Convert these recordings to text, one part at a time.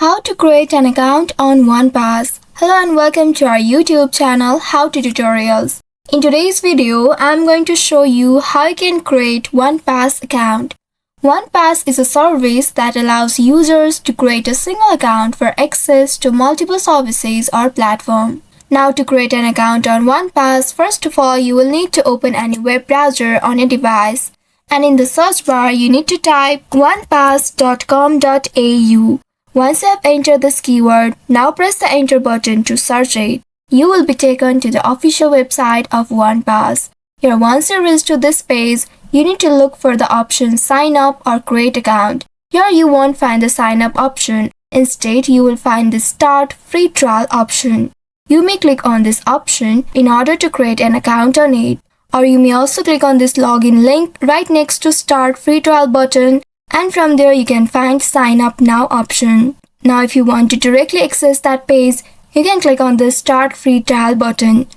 How to create an account on OnePass. Hello and welcome to our YouTube channel How to Tutorials. In today's video, I'm going to show you how you can create OnePass account. OnePass is a service that allows users to create a single account for access to multiple services or platforms. Now to create an account on OnePass, first of all you will need to open any web browser on your device. And in the search bar, you need to type onepass.com.au. Once you have entered this keyword, now press the enter button to search it. You will be taken to the official website of OnePass. Here, once you reach to this page, you need to look for the option sign up or create account. Here you won't find the sign up option. Instead, you will find the start free trial option. You may click on this option in order to create an account on it. Or you may also click on this login link right next to start free trial button, and from there you can find sign up now option. Now if you want to directly access that page, you can click on the start free trial button.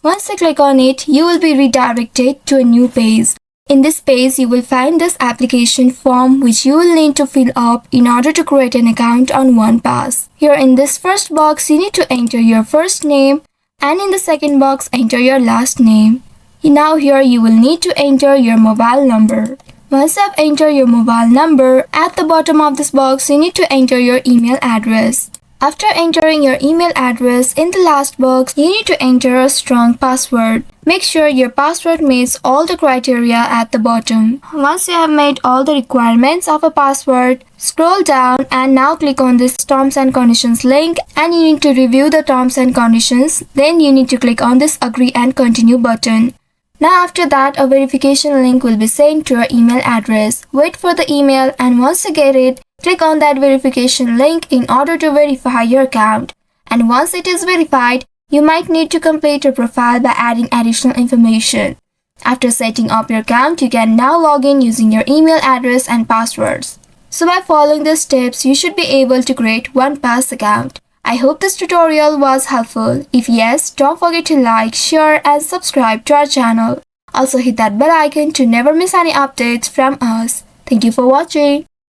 Once you click on it, you will be redirected to a new page. In this page, you will find this application form which you will need to fill up in order to create an account on OnePass. Here in this first box, you need to enter your first name, and in the second box, enter your last name. Now here you will need to enter your mobile number. Once you have entered your mobile number, at the bottom of this box, you need to enter your email address. After entering your email address, in the last box, you need to enter a strong password. Make sure your password meets all the criteria at the bottom. Once you have made all the requirements of a password, scroll down and now click on this terms and conditions link, and you need to review the terms and conditions. Then you need to click on this agree and continue button. Now after that, a verification link will be sent to your email address. Wait for the email, and once you get it, click on that verification link in order to verify your account. And once it is verified, you might need to complete your profile by adding additional information. After setting up your account, you can now log in using your email address and passwords. So by following these steps, you should be able to create OnePass account. I hope this tutorial was helpful. If yes, don't forget to like, share and subscribe to our channel. Also hit that bell icon to never miss any updates from us. Thank you for watching.